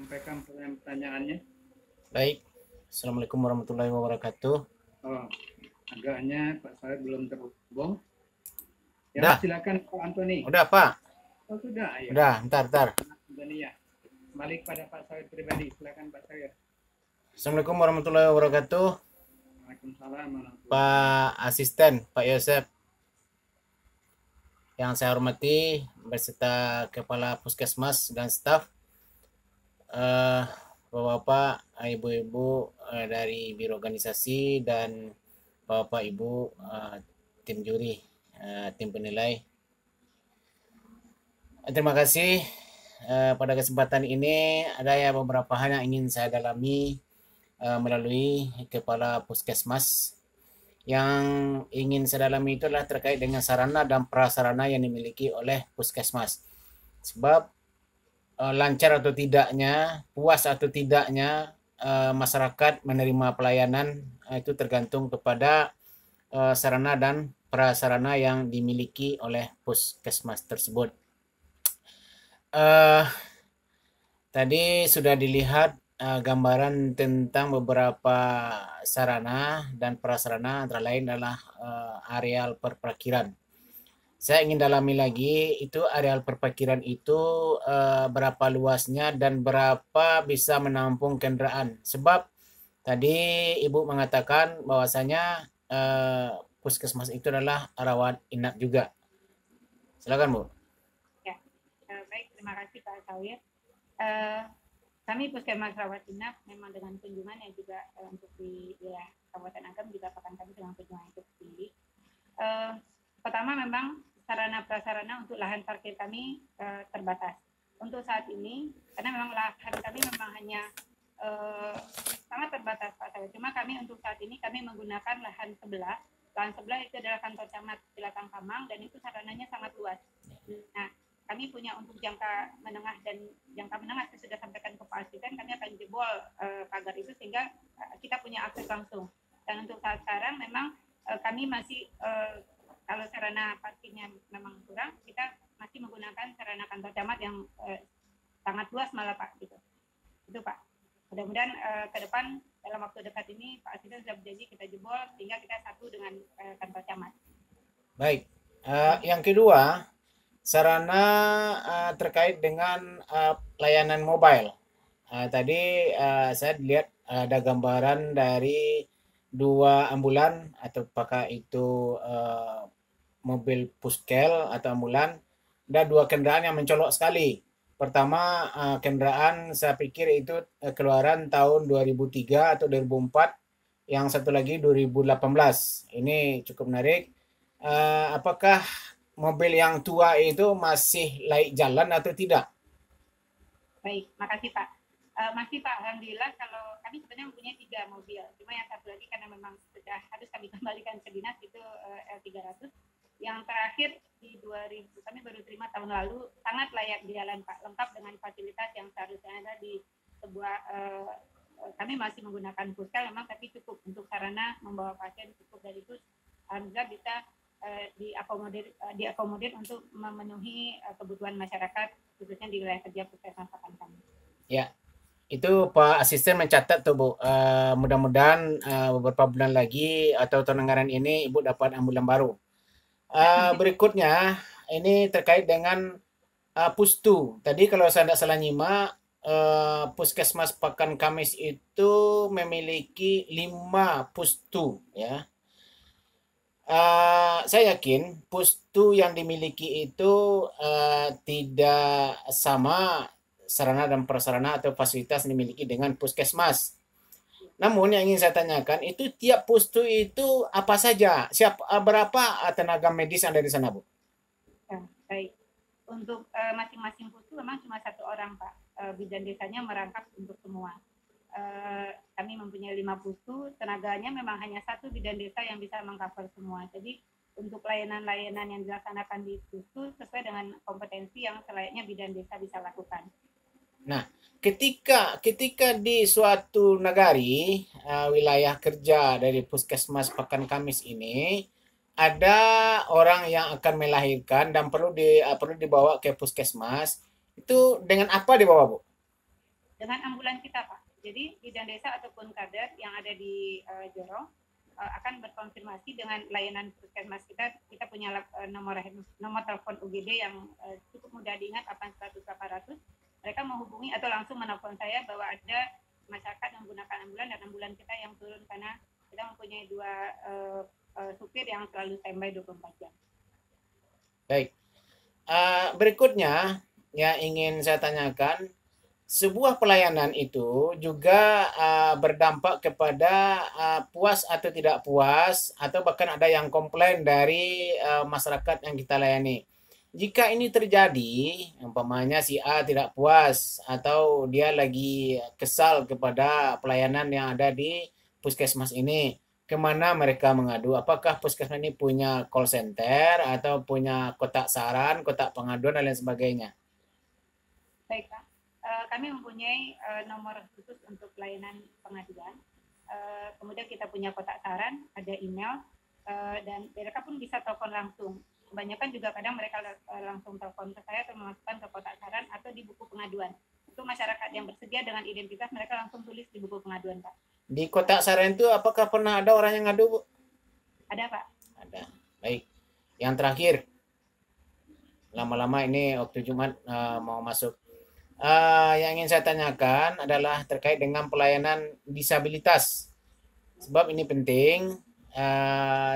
sampaikan pertanyaannya. Baik, Assalamualaikum warahmatullahi wabarakatuh. Oh, agaknya Pak Said belum terhubung. Ya, Udah, silakan Pak Antoni. udah Pak. Oh, sudah ya. Udah, ntar. Ya. Balik pada Pak Said pribadi. Silakan Pak Said. Assalamualaikum warahmatullahi wabarakatuh. Waalaikumsalam warahmatullahi Pak Asisten, Pak Yosep. Yang saya hormati beserta Kepala Puskesmas dan staf, Bapak-bapak, ibu-ibu dari biro organisasi dan Bapak Ibu tim juri, tim penilai. Terima kasih. Pada kesempatan ini ada ya beberapa hal yang ingin saya dalami melalui Kepala Puskesmas. Yang ingin saya dalami itu adalah terkait dengan sarana dan prasarana yang dimiliki oleh Puskesmas. Sebab lancar atau tidaknya, puas atau tidaknya masyarakat menerima pelayanan itu tergantung kepada sarana dan prasarana yang dimiliki oleh Puskesmas tersebut. Tadi sudah dilihat gambaran tentang beberapa sarana dan prasarana, antara lain adalah areal perparkiran. Saya ingin dalami lagi, itu areal perparkiran itu berapa luasnya dan berapa bisa menampung kendaraan. Sebab tadi Ibu mengatakan bahwasanya puskesmas itu adalah rawat inap juga. Silakan Bu. Baik, terima kasih Pak Sawir. Kami Puskesmas Rawat Inap memang dengan kunjungan yang juga untuk di wilayah Kabupaten Agam juga akan kami dengan kunjungan itu tinggi. Pertama memang sarana prasarana untuk lahan parkir kami terbatas. Untuk saat ini, karena memang lahan kami memang hanya sangat terbatas Pak Sawir. Cuma kami untuk saat ini kami menggunakan lahan sebelah. Lahan sebelah itu adalah kantor camat Cilacap Kamang dan itu sarananya sangat luas. Nah, kami punya untuk jangka menengah dan jangka menengah saya sudah sampaikan ke Pak Asisten, kami akan jebol pagar itu sehingga kita punya akses langsung. Dan untuk saat sekarang memang kami masih kalau sarana parkirnya memang kurang, kita masih menggunakan sarana kantor camat yang sangat luas malah Pak gitu. Itu Pak. Mudah-mudahan ke depan dalam waktu dekat ini Pak Asisten sudah berjanji kita jebol sehingga kita satu dengan kantor camat. Baik. Yang kedua, sarana terkait dengan layanan mobile. Tadi saya lihat ada gambaran dari 2 ambulan atau apakah itu mobil puskel atau ambulan, dan 2 kendaraan yang mencolok sekali. Pertama kendaraan saya pikir itu keluaran tahun 2003 atau 2004, yang satu lagi 2018. Ini cukup menarik. Apakah mobil yang tua itu masih layak jalan atau tidak? Baik, makasih Pak. Masih Pak, alhamdulillah kalau kami sebenarnya mempunyai 3 mobil. Cuma yang satu lagi karena memang sudah harus kami kembalikan ke dinas itu L300. Yang terakhir di 2000 kami baru terima tahun lalu, sangat layak di jalan Pak, lengkap dengan fasilitas yang seharusnya ada di sebuah kami masih menggunakan puskel memang, tapi cukup untuk sarana membawa pasien cukup dari itu. Alhamdulillah bisa diakomodir untuk memenuhi kebutuhan masyarakat khususnya di wilayah kerja puskesmas kami. Ya, itu Pak Asisten mencatat tuh Bu. Mudah-mudahan beberapa bulan lagi atau tahun anggaran ini Ibu dapat ambulan baru. Berikutnya ini terkait dengan Pustu. Tadi kalau saya tidak salah nyimak, Puskesmas Pakan Kamis itu memiliki 5 pustu ya. Saya yakin pustu yang dimiliki itu tidak sama sarana dan prasarana atau fasilitas yang dimiliki dengan puskesmas. Namun yang ingin saya tanyakan itu tiap pustu itu apa saja? Berapa tenaga medis yang ada di sana, Bu? Baik. Untuk masing-masing pustu memang cuma 1 orang, Pak. Bidan desanya merangkap untuk semua. Kami mempunyai 5 pustu, tenaganya memang hanya 1 bidan desa yang bisa mengcover semua. Jadi untuk layanan-layanan yang dilaksanakan di pustu sesuai dengan kompetensi yang selayaknya bidan desa bisa lakukan. Nah, ketika di suatu nagari wilayah kerja dari Puskesmas Pakan Kamis ini ada orang yang akan melahirkan dan perlu dibawa ke puskesmas, itu dengan apa dibawa, Bu? dengan ambulan kita, Pak. Jadi bidan desa ataupun kader yang ada di Jorong akan berkonfirmasi dengan layanan puskesmas kita. Kita punya nomor telepon UGD yang cukup mudah diingat, 8100. Mereka menghubungi atau langsung menelpon saya bahwa ada masyarakat menggunakan ambulan dan ambulan kita yang turun karena kita mempunyai 2 supir yang selalu standby 24 jam. Baik. Berikutnya yang ingin saya tanyakan, sebuah pelayanan itu juga berdampak kepada puas atau tidak puas, atau bahkan ada yang komplain dari masyarakat yang kita layani. Jika ini terjadi, umpamanya si A tidak puas atau dia lagi kesal kepada pelayanan yang ada di puskesmas ini, kemana mereka mengadu? Apakah puskesmas ini punya call center atau punya kotak saran, kotak pengaduan, dan lain sebagainya? Baik, Pak. Kami mempunyai nomor khusus untuk pelayanan pengaduan. Kemudian kita punya kotak saran, ada email, dan mereka pun bisa telepon langsung. Kebanyakan juga kadang mereka langsung telepon ke saya atau memasukkan ke kotak saran atau di buku pengaduan. Untuk masyarakat yang bersedia dengan identitas, mereka langsung tulis di buku pengaduan, Pak. Di kotak saran itu apakah pernah ada orang yang ngadu, Bu? Ada, Pak. Ada. Baik. Yang terakhir, lama-lama ini waktu Jumat mau masuk. Yang ingin saya tanyakan adalah terkait dengan pelayanan disabilitas. Sebab ini penting.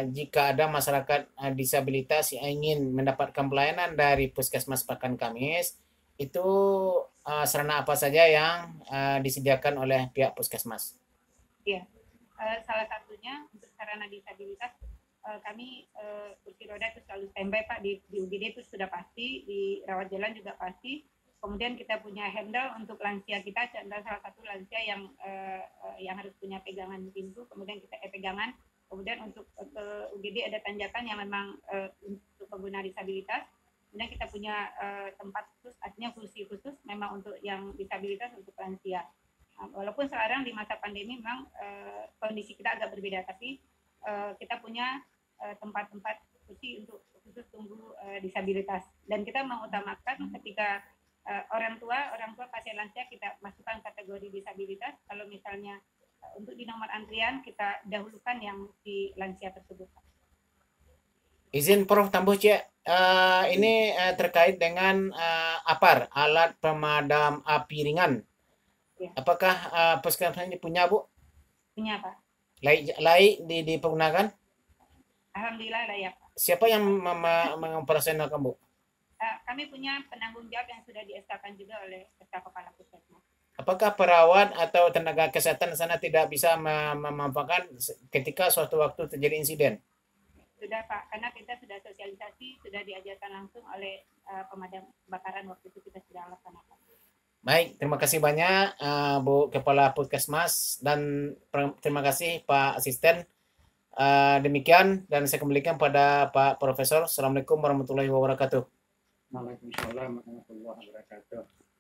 Jika ada masyarakat disabilitas yang ingin mendapatkan pelayanan dari Puskesmas Pakan Kamis, itu sarana apa saja yang disediakan oleh pihak Puskesmas? Iya, salah satunya untuk sarana disabilitas kami kursi roda itu selalu standby, Pak. Di UGD itu sudah pasti, di rawat jalan juga pasti. Kemudian kita punya handle untuk lansia kita, ada salah satu lansia yang harus punya pegangan pintu, kemudian kita pegangan. Kemudian untuk UGD ada tanjakan yang memang untuk pengguna disabilitas. Kemudian kita punya tempat khusus, artinya kursi khusus memang untuk yang disabilitas, untuk lansia. Walaupun sekarang di masa pandemi memang kondisi kita agak berbeda, tapi kita punya tempat-tempat kursi untuk khusus tunggu disabilitas. Dan kita mengutamakan ketika orang tua pasien lansia kita masukkan kategori disabilitas. Kalau misalnya untuk di nomor antrian kita dahulukan yang di lansia tersebut. Izin Prof Tambuh Cik, ini terkait dengan APAR, alat pemadam api ringan. Ya. Apakah puskesmas ini punya, Bu? Punya, Pak. Layak dipergunakan? Alhamdulillah layak, Pak. Siapa yang mengoperasionalkan, Bu? Kami punya penanggung jawab yang sudah di-SK-kan juga oleh SK Kepala Puskesmas. Apakah perawat atau tenaga kesehatan sana tidak bisa memanfaatkan ketika suatu waktu terjadi insiden? Sudah, Pak, karena kita sudah sosialisasi, sudah diajarkan langsung oleh pemadam kebakaran waktu itu kita sudah laksanakan. Baik, terima kasih banyak Bu Kepala Puskesmas dan terima kasih Pak Asisten. Demikian dan saya kembalikan pada Pak Profesor. Assalamualaikum warahmatullahi wabarakatuh. Waalaikumsalam warahmatullahi wabarakatuh.